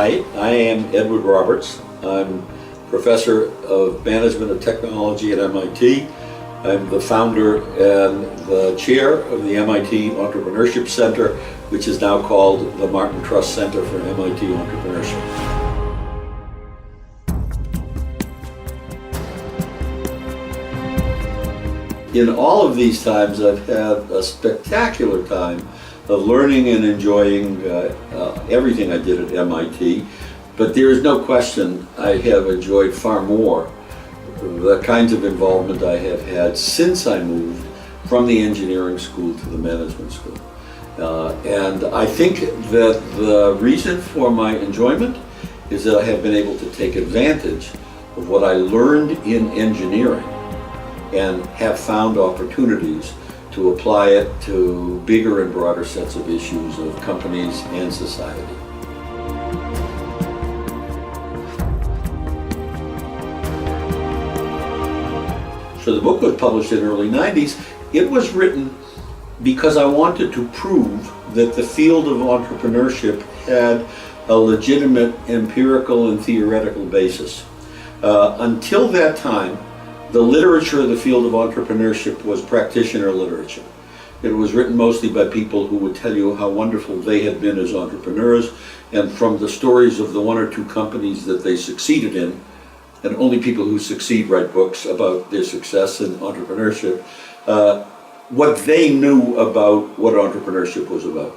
Hi, I am Edward Roberts. I'm professor of management and technology at MIT. I'm the founder and the chair of the MIT Entrepreneurship Center, which is now called the Martin Trust Center for MIT Entrepreneurship. In all of these times, I've had a spectacular time of learning and enjoying everything I did at MIT, but there is no question I have enjoyed far more the kinds of involvement I have had since I moved from the engineering school to the management school. And I think that the reason for my enjoyment is that I have been able to take advantage of what I learned in engineering and have found opportunities to apply it to bigger and broader sets of issues of companies and society. So the book was published in the early 90s. It was written because I wanted to prove that the field of entrepreneurship had a legitimate empirical and theoretical basis. Until that time, the literature of the field of entrepreneurship was practitioner literature. It was written mostly by people who would tell you how wonderful they had been as entrepreneurs, and from the stories of the one or two companies that they succeeded in, and only people who succeed write books about their success in entrepreneurship, what they knew about what entrepreneurship was about.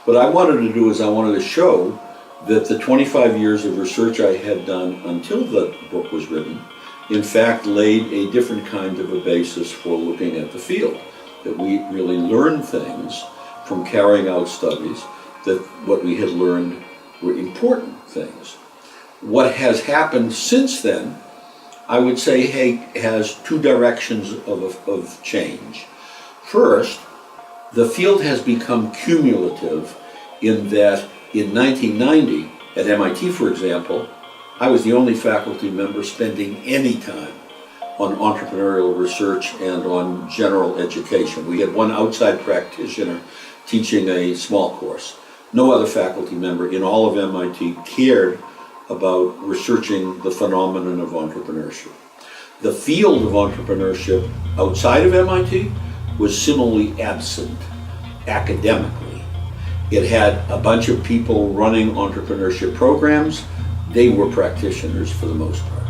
What I wanted to do is I wanted to show that the 25 years of research I had done until the book was written in fact laid a different kind of a basis for looking at the field, that we really learned things from carrying out studies, that what we had learned were important things. What has happened since then, I would say, has two directions of change. First, the field has become cumulative in that in 1990, at MIT for example, I was the only faculty member spending any time on entrepreneurial research and on general education. We had one outside practitioner teaching a small course. No other faculty member in all of MIT cared about researching the phenomenon of entrepreneurship. The field of entrepreneurship outside of MIT was similarly absent academically. It had a bunch of people running entrepreneurship programs. They were practitioners for the most part.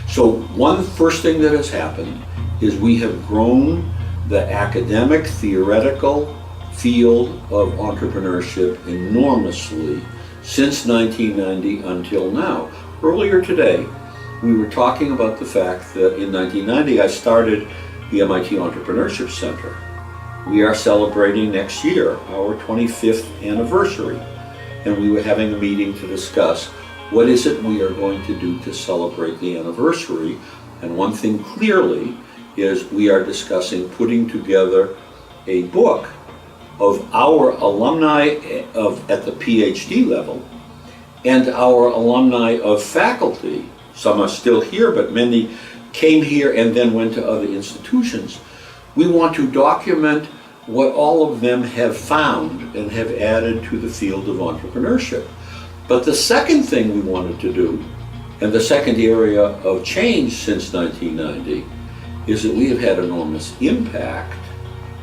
So one first thing that has happened is we have grown the academic, theoretical field of entrepreneurship enormously since 1990 until now. Earlier today, we were talking about the fact that in 1990 I started the MIT Entrepreneurship Center. We are celebrating next year our 25th anniversary, and we were having a meeting to discuss what is it we are going to do to celebrate the anniversary. And one thing clearly is we are discussing putting together a book of our alumni at the PhD level and our alumni of faculty. Some are still here, but many came here and then went to other institutions. We want to document what all of them have found and have added to the field of entrepreneurship. But the second thing we wanted to do, and the second area of change since 1990, is that we have had enormous impact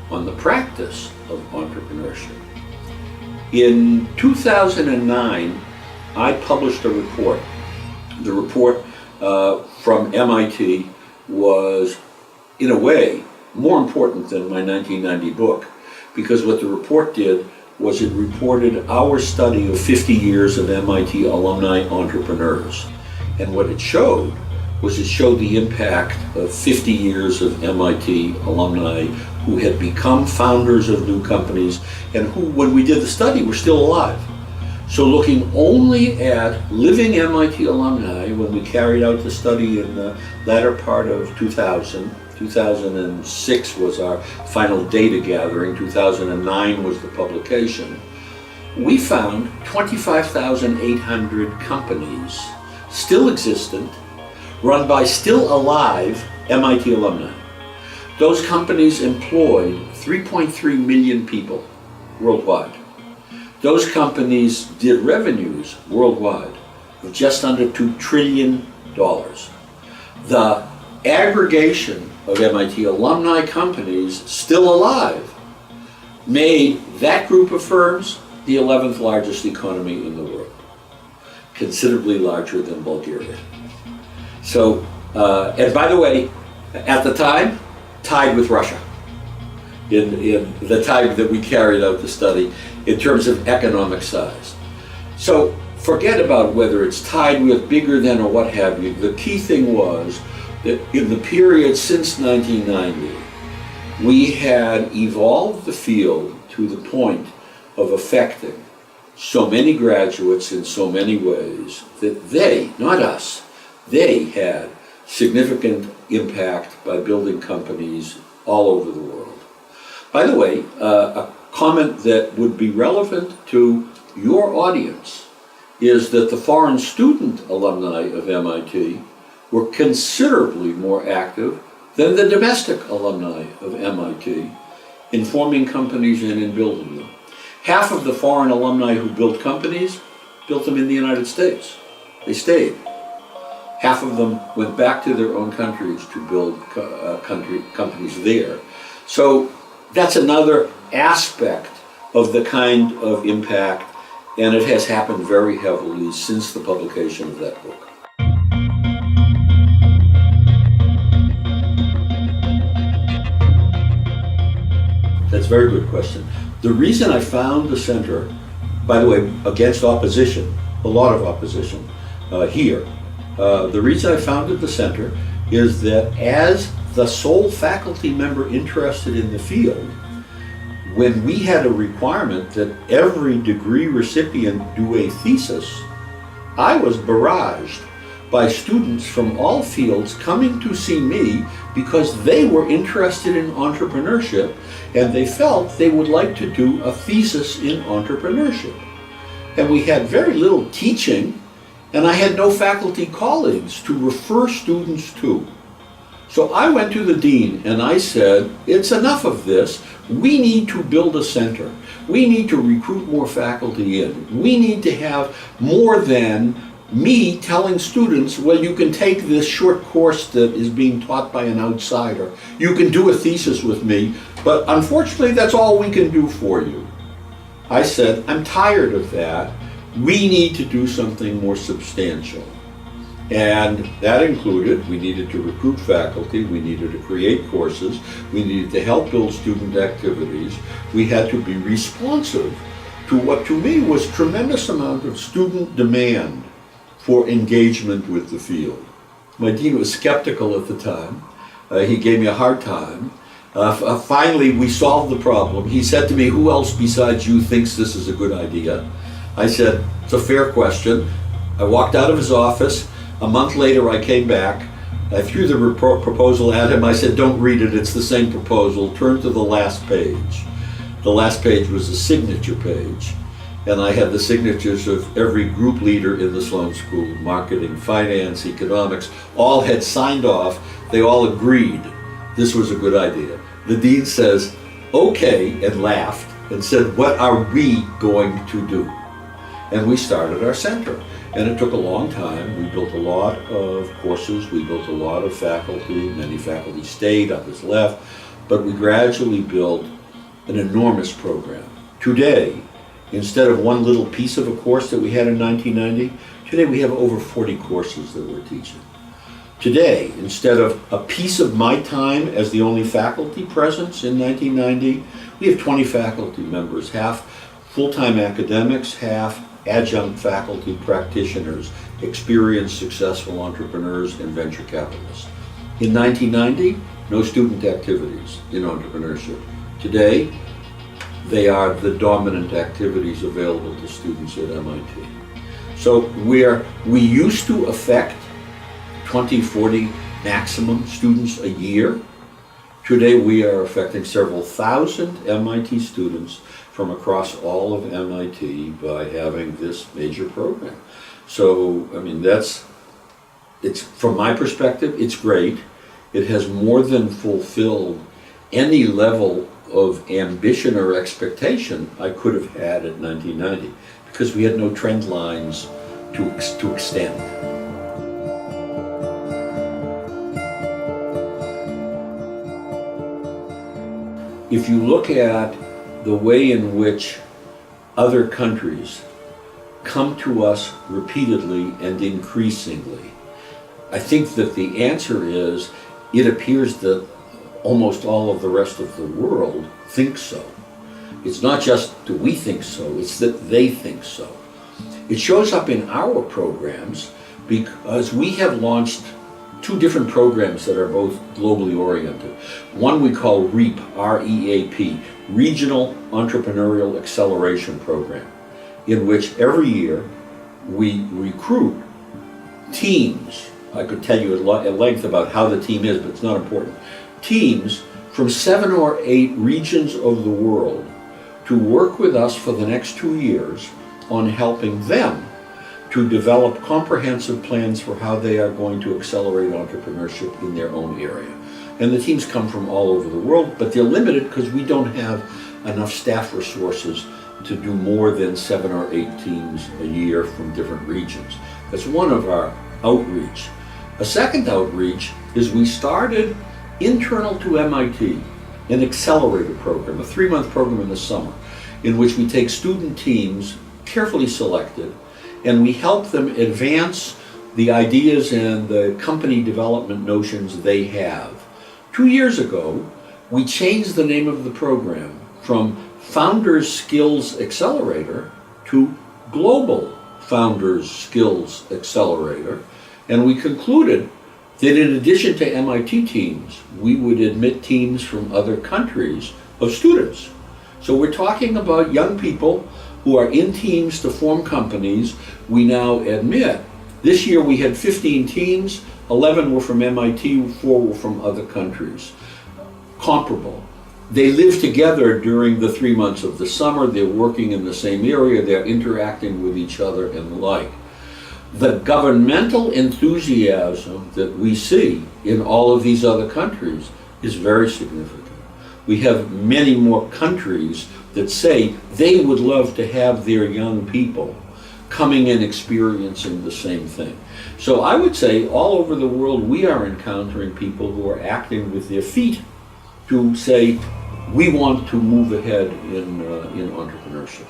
on the practice of entrepreneurship. In 2009, I published a report. The report from MIT was, in a way, more important than my 1990 book, because what the report did was it reported our study of 50 years of MIT alumni entrepreneurs. And what it showed was it showed the impact of 50 years of MIT alumni who had become founders of new companies and who, when we did the study, were still alive. So looking only at living MIT alumni, when we carried out the study in the latter part of 2006 was our final data gathering, 2009 was the publication, we found 25,800 companies still existent, run by still alive MIT alumni. Those companies employed 3.3 million people worldwide. Those companies did revenues worldwide. of just under $2 trillion. The aggregation of MIT alumni companies still alive made that group of firms the 11th largest economy in the world, considerably larger than Bulgaria. So, and by the way, at the time, tied with Russia in the time that we carried out the study in terms of economic size. So forget about whether it's tied with, bigger than, or what have you. The key thing was that in the period since 1990, we had evolved the field to the point of affecting so many graduates in so many ways that they, not us, they had significant impact by building companies all over the world. By the way, a comment that would be relevant to your audience is that the foreign student alumni of MIT were considerably more active than the domestic alumni of MIT in forming companies and in building them. Half of the foreign alumni who built companies built them in the United States. They stayed. Half of them went back to their own countries to build companies there. So that's another aspect of the kind of impact, and it has happened very heavily since the publication of that book. That's a very good question. The reason I found the center, by the way, against opposition, a lot of opposition here, the reason I founded the center is that as the sole faculty member interested in the field, when we had a requirement that every degree recipient do a thesis, I was barraged by students from all fields coming to see me because they were interested in entrepreneurship and they felt they would like to do a thesis in entrepreneurship. And we had very little teaching, and I had no faculty colleagues to refer students to. So I went to the dean and I said, it's enough of this. We need to build a center. We need to recruit more faculty in. We need to have more than me telling students, well, you can take this short course that is being taught by an outsider. You can do a thesis with me, but unfortunately that's all we can do for you. I said, I'm tired of that. We need to do something more substantial. And that included, we needed to recruit faculty, we needed to create courses, we needed to help build student activities. We had to be responsive to what to me was tremendous amount of student demand for engagement with the field. My dean was skeptical at the time. He gave me a hard time. Finally, we solved the problem. He said to me, who else besides you thinks this is a good idea? I said, it's a fair question. I walked out of his office. A month later, I came back. I threw the proposal at him. I said, don't read it. It's the same proposal. Turn to the last page. The last page was a signature page. And I had the signatures of every group leader in the Sloan School, marketing, finance, economics, all had signed off. They all agreed this was a good idea. The dean says, okay, and laughed and said, what are we going to do? And we started our center. And it took a long time. We built a lot of courses. We built a lot of faculty. Many faculty stayed, others left. But we gradually built an enormous program. Today, instead of one little piece of a course that we had in 1990, today we have over 40 courses that we're teaching. Today, instead of a piece of my time as the only faculty presence in 1990, we have 20 faculty members, half full-time academics, half adjunct faculty practitioners, experienced, successful entrepreneurs and venture capitalists. In 1990, no student activities in entrepreneurship. Today, they are the dominant activities available to students at MIT. So we used to affect 20, 40 maximum students a year. Today we are affecting several thousand MIT students from across all of MIT by having this major program. So, I mean, it's from my perspective, it's great. It has more than fulfilled any level of ambition or expectation I could have had at 1990, because we had no trend lines to extend. If you look at the way in which other countries come to us repeatedly and increasingly, I think that the answer is, it appears that almost all of the rest of the world thinks so. It's not just do we think so, it's that they think so. It shows up in our programs because we have launched two different programs that are both globally oriented. One we call REAP, R-E-A-P, Regional Entrepreneurial Acceleration Program, in which every year we recruit teams. I could tell you at length about how the team is, but it's not important. Teams from 7 or 8 regions of the world to work with us for the next 2 years on helping them to develop comprehensive plans for how they are going to accelerate entrepreneurship in their own area. And the teams come from all over the world, but they're limited because we don't have enough staff resources to do more than 7 or 8 teams a year from different regions. That's one of our outreach. A second outreach is we started internal to MIT, an accelerator program, a 3-month program in the summer, in which we take student teams, carefully selected, and we help them advance the ideas and the company development notions they have. 2 years ago, we changed the name of the program from Founders Skills Accelerator to Global Founders Skills Accelerator, and we concluded that in addition to MIT teams, we would admit teams from other countries of students. So we're talking about young people who are in teams to form companies. We now admit, this year we had 15 teams, 11 were from MIT, 4 were from other countries. Comparable. They live together during the 3 months of the summer, they're working in the same area, they're interacting with each other and the like. The governmental enthusiasm that we see in all of these other countries is very significant. We have many more countries that say they would love to have their young people coming and experiencing the same thing. So I would say all over the world we are encountering people who are acting with their feet to say, we want to move ahead in entrepreneurship.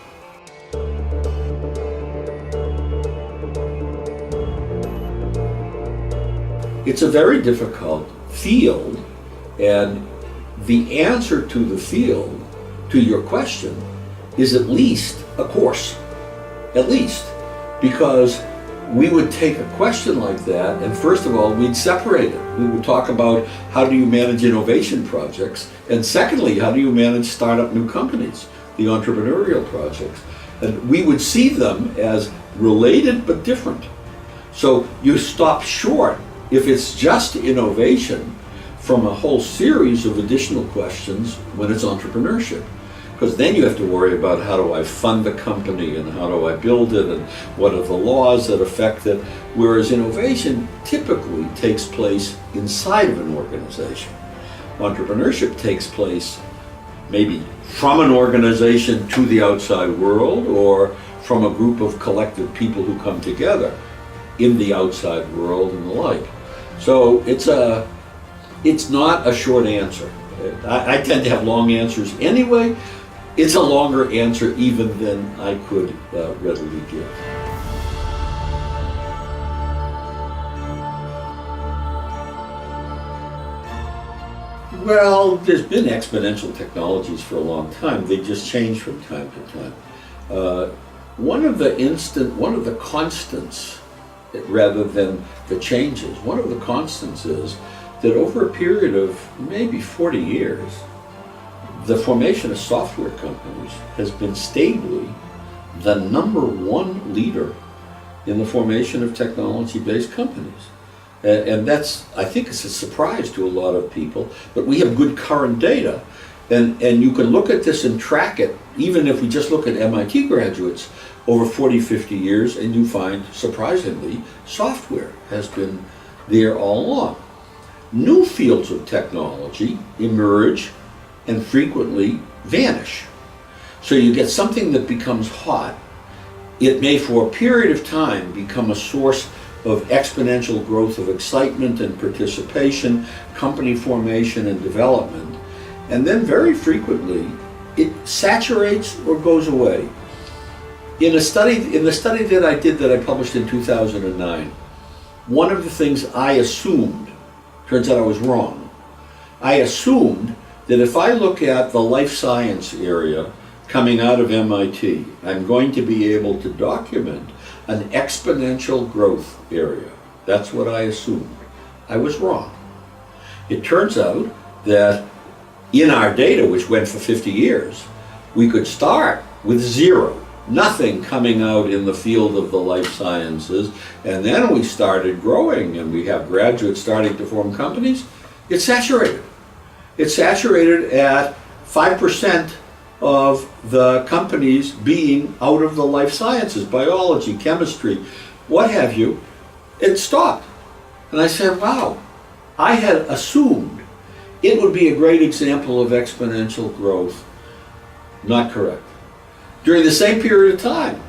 It's a very difficult field, and the answer to the field, to your question, is at least a course. At least. Because we would take a question like that, and first of all, we'd separate it. We would talk about how do you manage innovation projects, and secondly, how do you manage startup new companies, the entrepreneurial projects. And we would see them as related but different. So you stop short, if it's just innovation, from a whole series of additional questions when it's entrepreneurship. Because then you have to worry about how do I fund the company and how do I build it and what are the laws that affect it. Whereas innovation typically takes place inside of an organization. Entrepreneurship takes place maybe from an organization to the outside world or from a group of collective people who come together in the outside world and the like. So it's not a short answer. I tend to have long answers anyway. It's a longer answer even than I could readily give. Well, there's been exponential technologies for a long time. They just change from time to time. One of the constants, rather than the changes, one of the constants is that over a period of maybe 40 years, the formation of software companies has been stably the #1 leader in the formation of technology-based companies. And that's, I think it's a surprise to a lot of people, but we have good current data. And you can look at this and track it, even if we just look at MIT graduates over 40, 50 years, and you find, surprisingly, software has been there all along. New fields of technology emerge and frequently vanish. So you get something that becomes hot, it may for a period of time become a source of exponential growth of excitement and participation, company formation and development, and then very frequently it saturates or goes away. In the study that I did that I published in 2009, one of the things I assumed, turns out I was wrong, I assumed that if I look at the life science area coming out of MIT, I'm going to be able to document an exponential growth area. That's what I assumed. I was wrong. It turns out that in our data, which went for 50 years, we could start with zero, nothing coming out in the field of the life sciences, and then we started growing and we have graduates starting to form companies. It's saturated. It's saturated at 5% of the companies being out of the life sciences, biology, chemistry, what have you. It stopped. And I said, wow, I had assumed it would be a great example of exponential growth. Not correct. During the same period of time,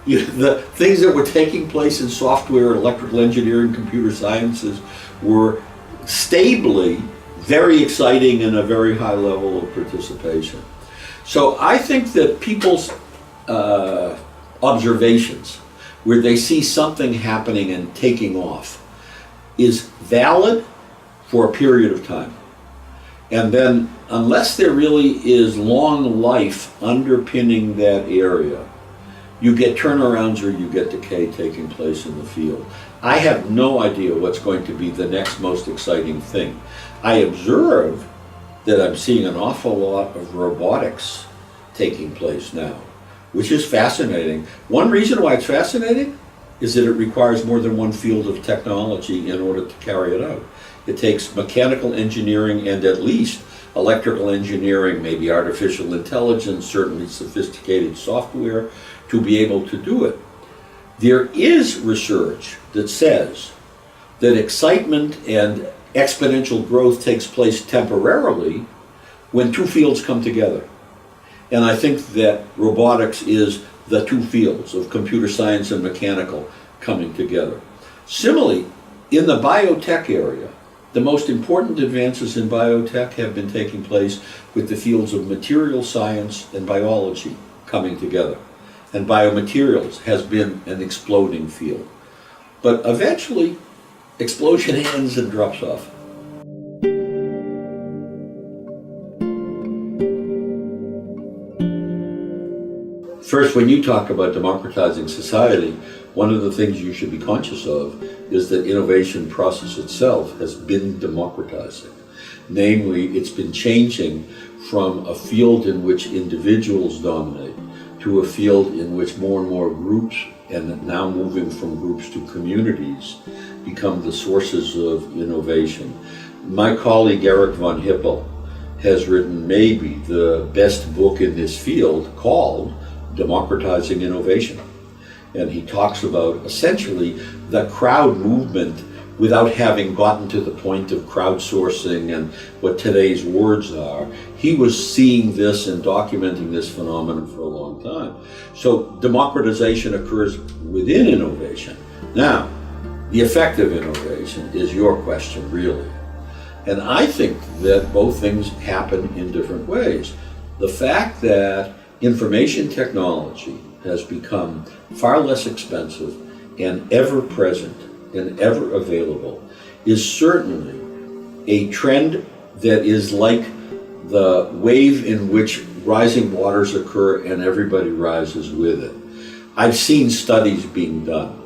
the things that were taking place in software, electrical engineering, computer sciences were stably very exciting and a very high level of participation. So I think that people's observations, where they see something happening and taking off, is valid for a period of time. And then, unless there really is long life underpinning that area, you get turnarounds or you get decay taking place in the field. I have no idea what's going to be the next most exciting thing. I observe that I'm seeing an awful lot of robotics taking place now, which is fascinating. One reason why it's fascinating is that it requires more than one field of technology in order to carry it out. It takes mechanical engineering and at least electrical engineering, maybe artificial intelligence, certainly sophisticated software to be able to do it. There is research that says that excitement and exponential growth takes place temporarily when two fields come together. And I think that robotics is the two fields of computer science and mechanical coming together. Similarly, in the biotech area, the most important advances in biotech have been taking place with the fields of material science and biology coming together. And biomaterials has been an exploding field. But eventually, explosion ends and drops off. First, when you talk about democratizing society, one of the things you should be conscious of is that innovation process itself has been democratizing. Namely, it's been changing from a field in which individuals dominate to a field in which more and more groups, and now moving from groups to communities, become the sources of innovation. My colleague Eric von Hippel has written maybe the best book in this field called Democratizing Innovation. And he talks about essentially the crowd movement without having gotten to the point of crowdsourcing and what today's words are. He was seeing this and documenting this phenomenon for a long time. So democratization occurs within innovation. Now, the effect of innovation is your question, really. And I think that both things happen in different ways. The fact that information technology has become far less expensive and ever present and ever available is certainly a trend that is like the wave in which rising waters occur and everybody rises with it. I've seen studies being done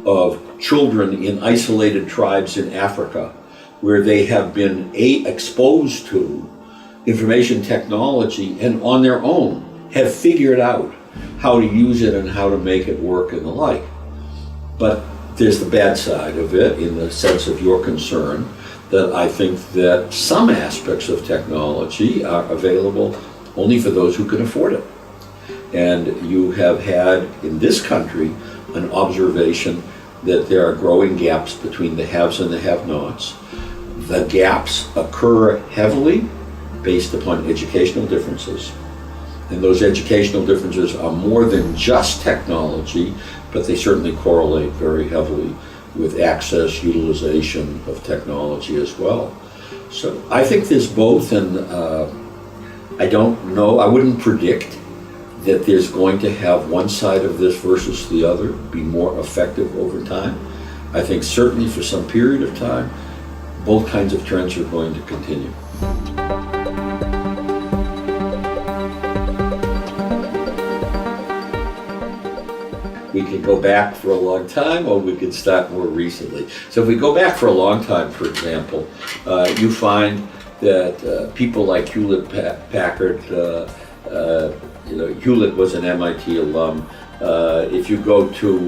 of children in isolated tribes in Africa where they have been exposed to information technology and on their own have figured out how to use it and how to make it work and the like. But there's the bad side of it in the sense of your concern that I think that some aspects of technology are available only for those who can afford it. And you have had in this country an observation that there are growing gaps between the haves and the have-nots. The gaps occur heavily based upon educational differences. And those educational differences are more than just technology, but they certainly correlate very heavily with access, utilization of technology as well. So I think there's both, and I don't know, I wouldn't predict that there's going to have one side of this versus the other be more effective over time. I think certainly for some period of time, both kinds of trends are going to continue. We could go back for a long time, or we could start more recently. So if we go back for a long time, for example, you find that people like Hewlett-Packard, Hewlett was an MIT alum. If you go to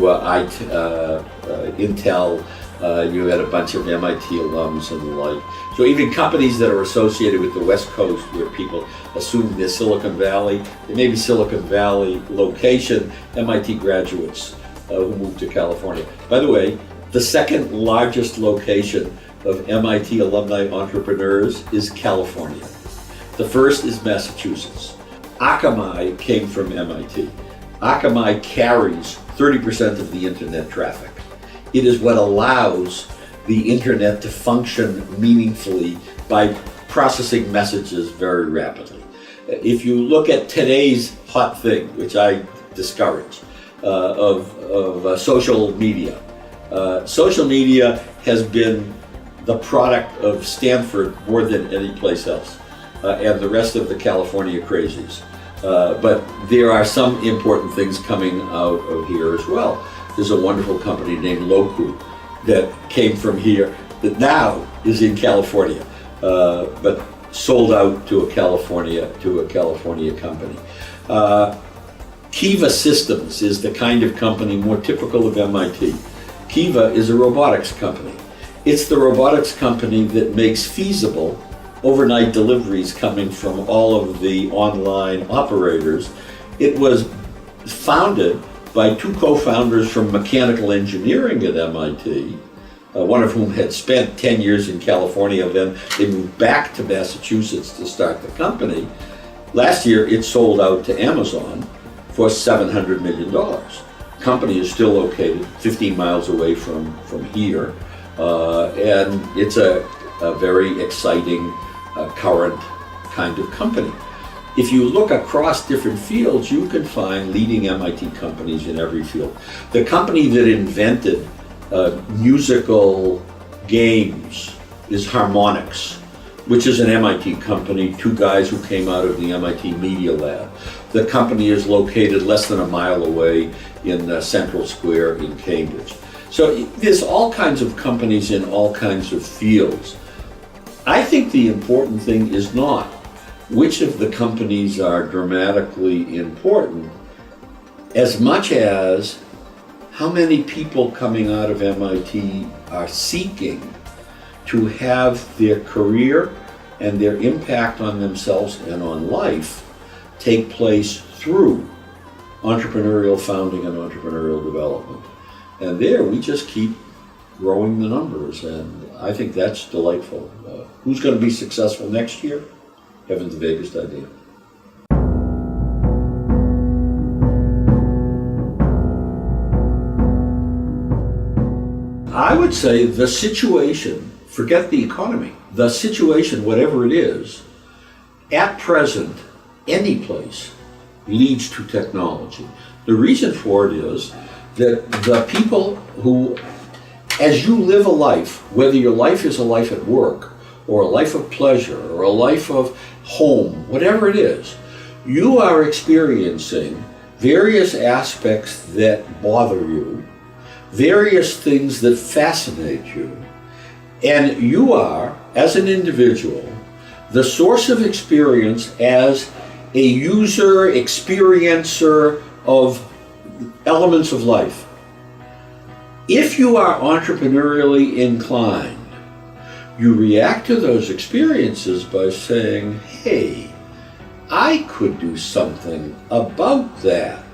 Intel, you had a bunch of MIT alums and the like. So even companies that are associated with the West Coast, where people assume they're Silicon Valley, they may be Silicon Valley location, MIT graduates who moved to California. By the way, the second largest location of MIT alumni entrepreneurs is California. The first is Massachusetts. Akamai came from MIT. Akamai carries 30% of the internet traffic. It is what allows the internet to function meaningfully by processing messages very rapidly. If you look at today's hot thing, which I discourage, of social media. Social media has been the product of Stanford more than any place else, and the rest of the California crazies. But there are some important things coming out of here as well. There's a wonderful company named Roku that came from here that now is in California, but sold out to a California company. Kiva Systems is the kind of company more typical of MIT. Kiva is a robotics company. It's the robotics company that makes feasible overnight deliveries coming from all of the online operators. It was founded by two co-founders from mechanical engineering at MIT, one of whom had spent 10 years in California, then they moved back to Massachusetts to start the company. Last year, it sold out to Amazon for $700 million. The company is still located 15 miles away from here, and it's a very exciting, current kind of company. If you look across different fields, you can find leading MIT companies in every field. The company that invented musical games is Harmonix, which is an MIT company, two guys who came out of the MIT Media Lab. The company is located less than a mile away in Central Square in Cambridge. So there's all kinds of companies in all kinds of fields. I think the important thing is not which of the companies are dramatically important, as much as how many people coming out of MIT are seeking to have their career and their impact on themselves and on life take place through entrepreneurial founding and entrepreneurial development. And there we just keep growing the numbers, and I think that's delightful. Who's going to be successful next year? Haven't the vaguest idea. I would say the situation, forget the economy, the situation, whatever it is, at present, any place leads to technology. The reason for it is that the people who, as you live a life, whether your life is a life at work, or a life of pleasure, or a life of home, whatever it is, you are experiencing various aspects that bother you, various things that fascinate you, and you are, as an individual, the source of experience as a user, experiencer of elements of life. If you are entrepreneurially inclined, you react to those experiences by saying, hey, I could do something about that.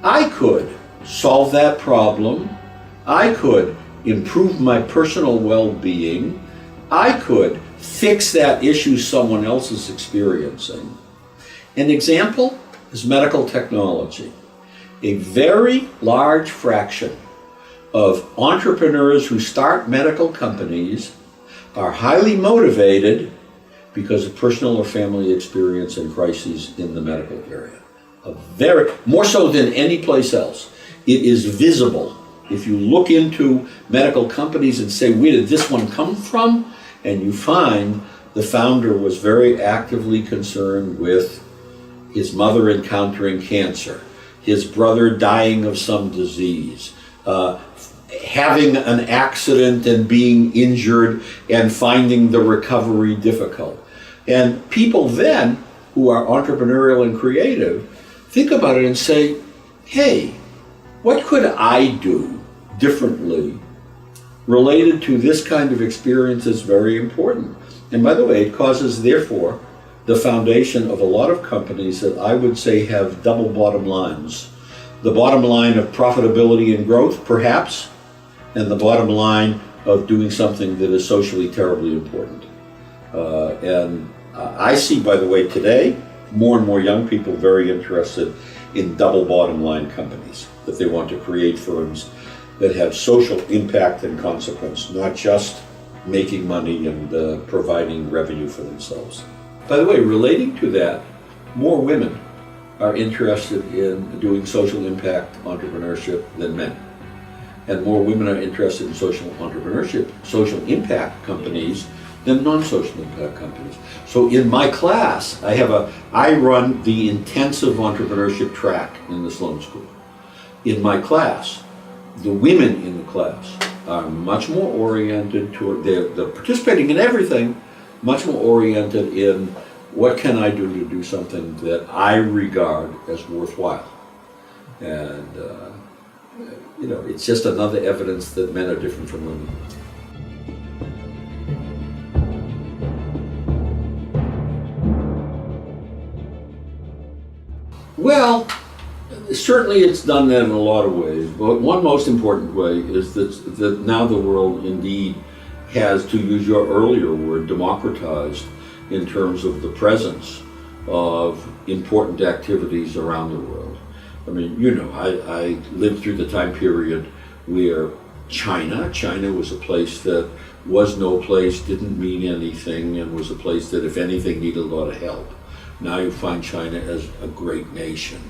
I could solve that problem. I could improve my personal well-being. I could fix that issue someone else is experiencing. An example, is medical technology. A very large fraction of entrepreneurs who start medical companies are highly motivated because of personal or family experience and crises in the medical area. More so than any place else. It is visible. If you look into medical companies and say, where did this one come from? And you find the founder was very actively concerned with his mother encountering cancer, his brother dying of some disease, having an accident and being injured and finding the recovery difficult. And people then, who are entrepreneurial and creative, think about it and say, hey, what could I do differently related to this kind of experience is very important. And by the way, it causes, therefore, the foundation of a lot of companies that I would say have double bottom lines. The bottom line of profitability and growth, perhaps, and the bottom line of doing something that is socially terribly important. I see, by the way, today, more and more young people very interested in double bottom line companies, that they want to create firms that have social impact and consequence, not just making money and providing revenue for themselves. By the way, relating to that, more women are interested in doing social impact entrepreneurship than men. And more women are interested in social entrepreneurship, social impact companies than non-social impact companies. So in my class, I run the intensive entrepreneurship track in the Sloan School. In my class, the women in the class are much more oriented toward, they're participating in everything, much more oriented in what can I do to do something that I regard as worthwhile. And it's just another evidence that men are different from women. Well, certainly it's done that in a lot of ways, but one most important way is that now the world indeed has, to use your earlier word, democratized in terms of the presence of important activities around the world. I mean, I lived through the time period where China was a place that was no place, didn't mean anything, and was a place that, if anything, needed a lot of help. Now you find China as a great nation.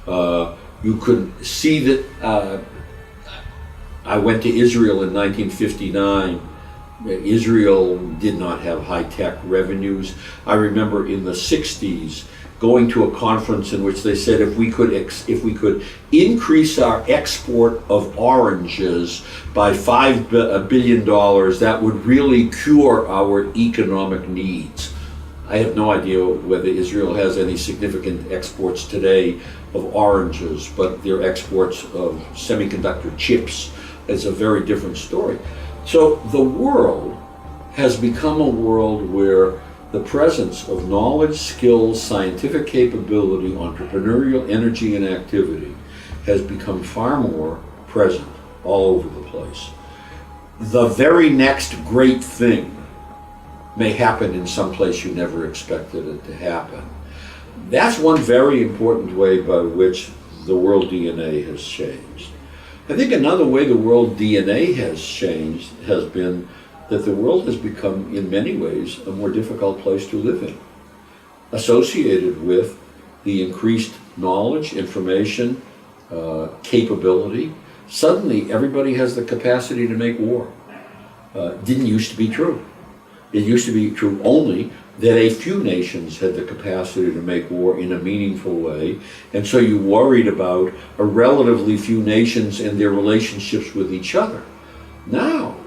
You could see that I went to Israel in 1959. Israel did not have high-tech revenues. I remember in the 60s going to a conference in which they said if we could increase our export of oranges by $5 billion, that would really cure our economic needs. I have no idea whether Israel has any significant exports today of oranges, but their exports of semiconductor chips is a very different story. So the world has become a world where the presence of knowledge, skills, scientific capability, entrepreneurial energy and activity has become far more present all over the place. The very next great thing may happen in some place you never expected it to happen. That's one very important way by which the world DNA has changed. I think another way the world DNA has changed has been that the world has become, in many ways, a more difficult place to live in, associated with the increased knowledge, information, capability. Suddenly, everybody has the capacity to make war. Didn't used to be true. It used to be true only that a few nations had the capacity to make war in a meaningful way, and so you worried about a relatively few nations and their relationships with each other. Now,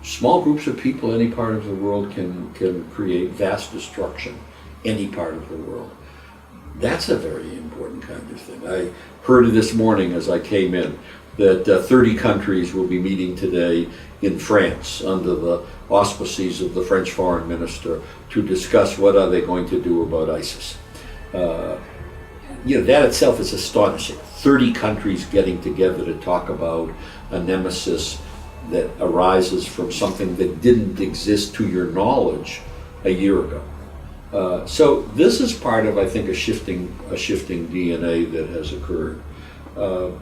small groups of people, any part of the world, can create vast destruction, any part of the world. That's a very important kind of thing. I heard this morning as I came in that 30 countries will be meeting today in France under the auspices of the French foreign minister to discuss what are they going to do about ISIS. That itself is astonishing. 30 countries getting together to talk about a nemesis that arises from something that didn't exist to your knowledge a year ago. So this is part of, I think, a shifting DNA that has occurred. The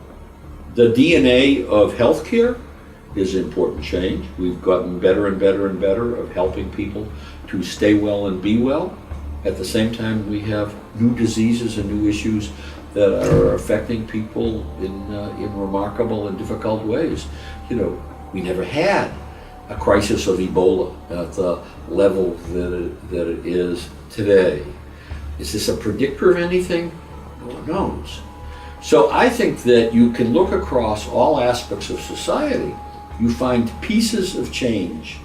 DNA of healthcare is important change. We've gotten better and better and better of helping people to stay well and be well. At the same time, we have new diseases and new issues that are affecting people in remarkable and difficult ways. You know, we never had a crisis of Ebola at the level that it is today. Is this a predictor of anything? No one knows. So I think that you can look across all aspects of society. You find pieces of change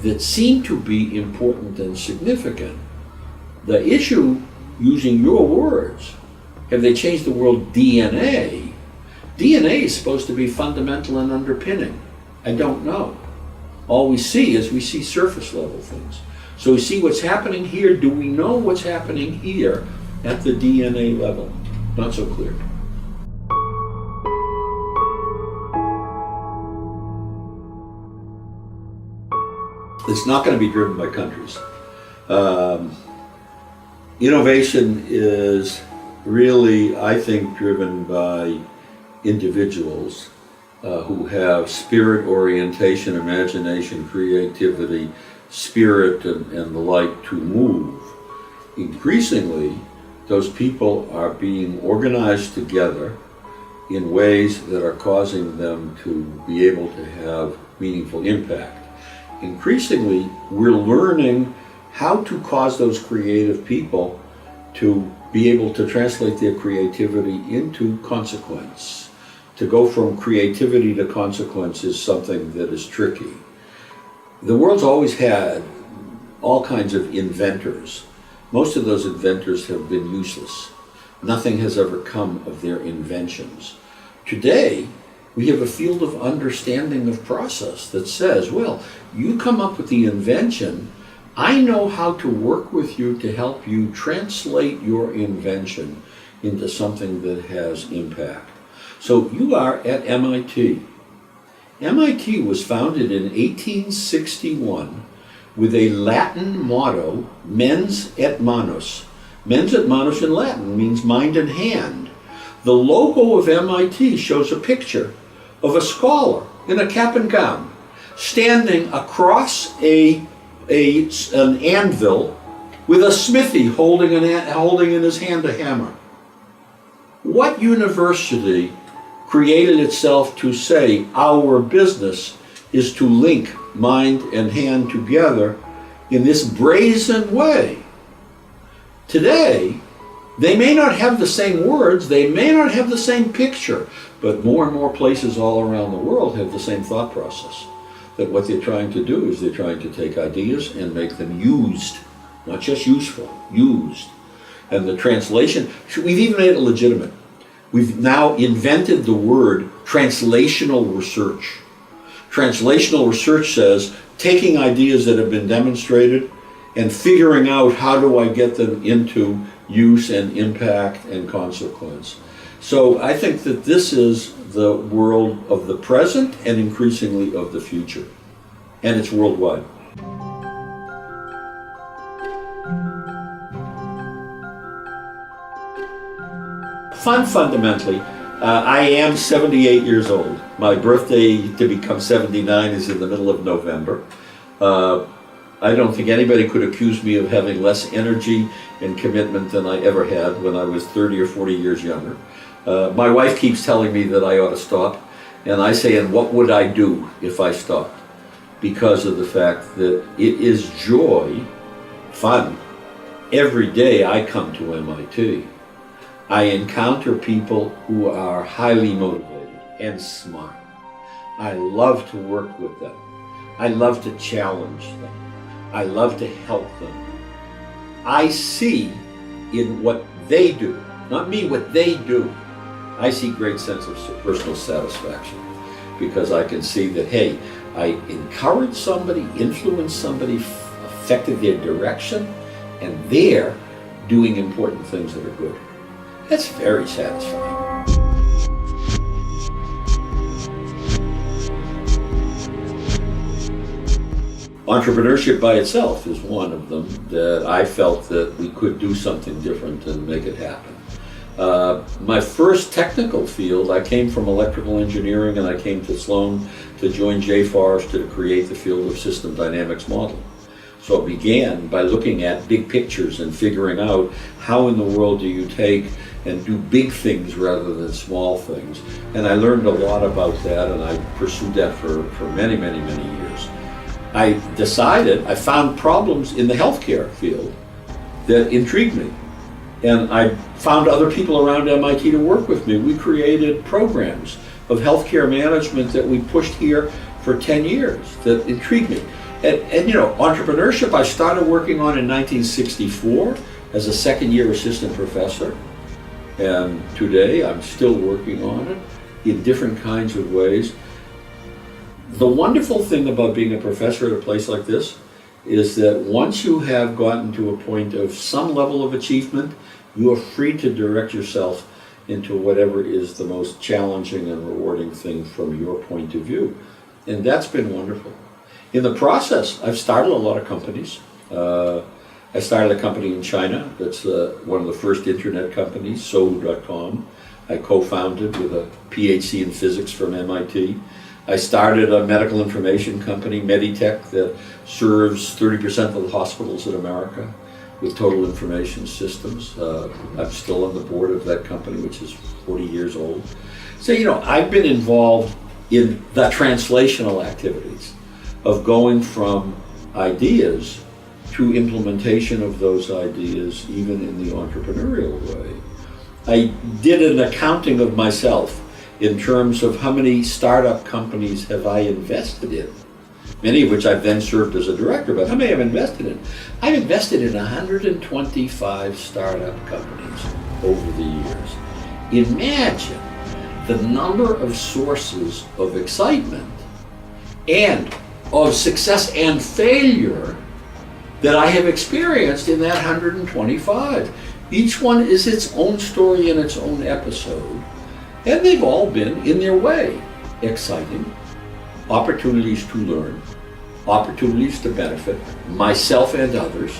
that seem to be important and significant. The issue, using your words, have they changed the world DNA? DNA is supposed to be fundamental and underpinning. I don't know. All we see is we see surface level things. So we see what's happening here. Do we know what's happening here at the DNA level? Not so clear. It's not going to be driven by countries. Innovation is really, I think, driven by individuals who have spirit, orientation, imagination, creativity, spirit, and the like to move. Increasingly, those people are being organized together in ways that are causing them to be able to have meaningful impact. Increasingly, we're learning how to cause those creative people to be able to translate their creativity into consequence. To go from creativity to consequence is something that is tricky. The world's always had all kinds of inventors. Most of those inventors have been useless. Nothing has ever come of their inventions. Today, we have a field of understanding of process that says, well, you come up with the invention, I know how to work with you to help you translate your invention into something that has impact. So you are at MIT. MIT was founded in 1861 with a Latin motto, mens et manus. Mens et manus in Latin means mind and hand. The logo of MIT shows a picture of a scholar in a cap and gown standing across an anvil with a smithy holding in his hand a hammer. What university created itself to say our business is to link mind and hand together in this brazen way? Today, they may not have the same words, they may not have the same picture, but more and more places all around the world have the same thought process. That what they're trying to do is they're trying to take ideas and make them used, not just useful, used. And the translation, we've even made it legitimate. We've now invented the word translational research. Translational research says taking ideas that have been demonstrated and figuring out how do I get them into use and impact and consequence. So I think that this is the world of the present and increasingly of the future. And it's worldwide. Fun fundamentally, I am 78 years old. My birthday to become 79 is in the middle of November. I don't think anybody could accuse me of having less energy and commitment than I ever had when I was 30 or 40 years younger. My wife keeps telling me that I ought to stop, and I say, and what would I do if I stopped? Because of the fact that it is joy, fun. Every day I come to MIT. I encounter people who are highly motivated and smart. I love to work with them. I love to challenge them. I love to help them. I see in what they do, not me, what they do. I see great sense of personal satisfaction because I can see that, hey, I encouraged somebody, influenced somebody, affected their direction, and they're doing important things that are good. That's very satisfying. Entrepreneurship by itself is one of them that I felt that we could do something different and make it happen. My first technical field, I came from electrical engineering, and I came to Sloan to join Jay Forrester to create the field of system dynamics modeling. So it began by looking at big pictures and figuring out how in the world do you take and do big things rather than small things. And I learned a lot about that, and I pursued that for many, many, many years. I found problems in the healthcare field that intrigued me. And I found other people around MIT to work with me. We created programs of healthcare management that we pushed here for 10 years that intrigued me. And you know, entrepreneurship I started working on in 1964 as a second-year assistant professor. And today I'm still working on it in different kinds of ways. The wonderful thing about being a professor at a place like this is that once you have gotten to a point of some level of achievement, you are free to direct yourself into whatever is the most challenging and rewarding thing from your point of view. And that's been wonderful. In the process, I've started a lot of companies. I started a company in China that's one of the first internet companies, Sohu.com. I co-founded with a PhD in physics from MIT. I started a medical information company, Meditech, that serves 30% of the hospitals in America with total information systems. I'm still on the board of that company, which is 40 years old. So, you know, I've been involved in the translational activities of going from ideas to implementation of those ideas, even in the entrepreneurial way. I did an accounting of myself in terms of how many startup companies have I invested in, many of which I've then served as a director, but how many I've invested in? I've invested in 125 startup companies over the years. Imagine the number of sources of excitement and of success and failure that I have experienced in that 125. Each one is its own story and its own episode, and they've all been, in their way, exciting, opportunities to learn, opportunities to benefit myself and others.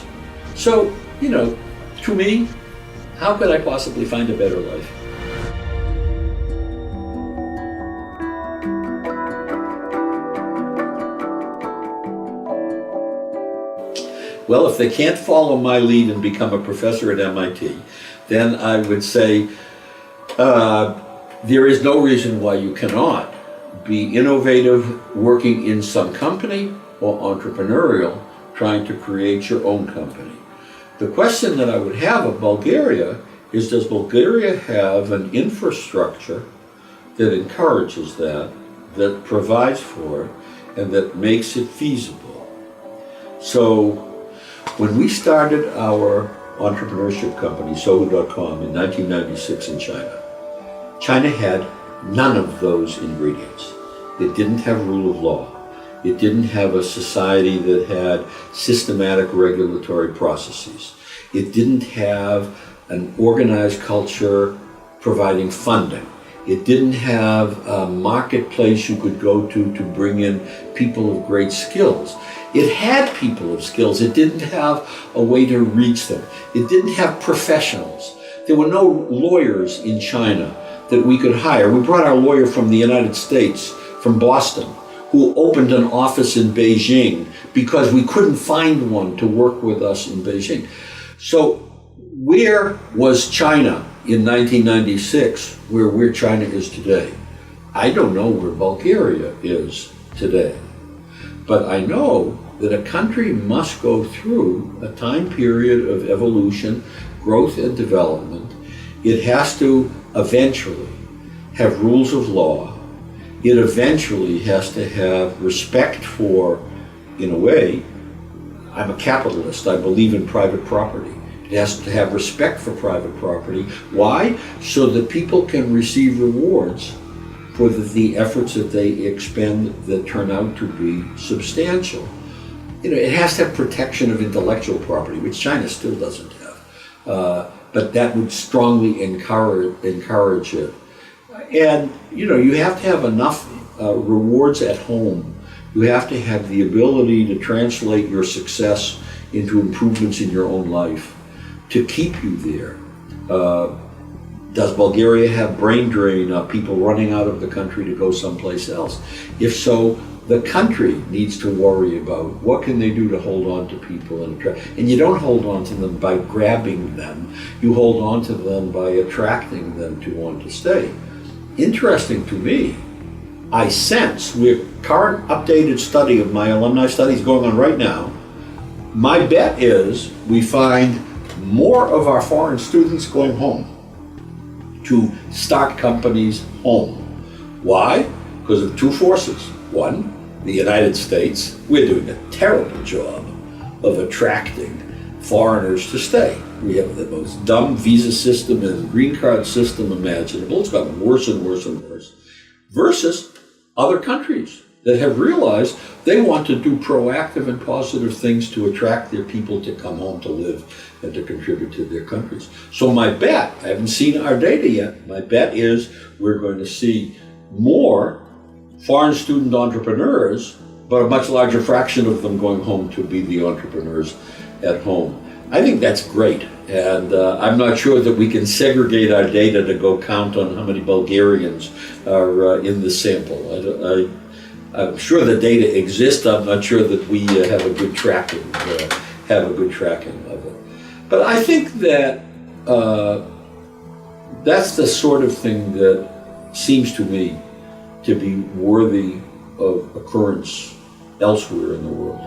So, you know, to me, how could I possibly find a better life? Well, if they can't follow my lead and become a professor at MIT, then I would say there is no reason why you cannot be innovative working in some company or entrepreneurial trying to create your own company. The question that I would have of Bulgaria is, does Bulgaria have an infrastructure that encourages that provides for it, and that makes it feasible? So, when we started our entrepreneurship company, Sohu.com, in 1996 in China, China had none of those ingredients. It didn't have rule of law. It didn't have a society that had systematic regulatory processes. It didn't have an organized culture providing funding. It didn't have a marketplace you could go to bring in people of great skills. It had people of skills. It didn't have a way to reach them. It didn't have professionals. There were no lawyers in China that we could hire. We brought our lawyer from the United States, from Boston, who opened an office in Beijing because we couldn't find one to work with us in Beijing. So where was China in 1996 where China is today? I don't know where Bulgaria is today. But I know that a country must go through a time period of evolution, growth, and development. It has to eventually have rules of law. It eventually has to have respect for, in a way, I'm a capitalist, I believe in private property. It has to have respect for private property. Why? So that people can receive rewards for the efforts that they expend that turn out to be substantial. You know, it has to have protection of intellectual property, which China still doesn't have. But that would strongly encourage it. And, you know, you have to have enough rewards at home You have to have the ability to translate your success into improvements in your own life to keep you there. Does Bulgaria have brain drain of people running out of the country to go someplace else? If so, the country needs to worry about what can they do to hold on to people and attract. And you don't hold on to them by grabbing them. You hold on to them by attracting them to want to stay. Interesting to me, I sense, with current updated study of my alumni studies going on right now, my bet is we find more of our foreign students going home to start companies home. Why? Because of two forces. One, the United States, we're doing a terrible job of attracting foreigners to stay. We have the most dumb visa system and green card system imaginable. It's gotten worse and worse and worse. Versus other countries that have realized they want to do proactive and positive things to attract their people to come home to live and to contribute to their countries. So my bet, I haven't seen our data yet, my bet is we're going to see more foreign student entrepreneurs, but a much larger fraction of them going home to be the entrepreneurs at home. I think that's great, and I'm not sure that we can segregate our data to go count on how many Bulgarians are in the sample. I'm sure the data exists. I'm not sure that we have a good tracking of it. But I think that that's the sort of thing that seems to me to be worthy of occurrence elsewhere in the world.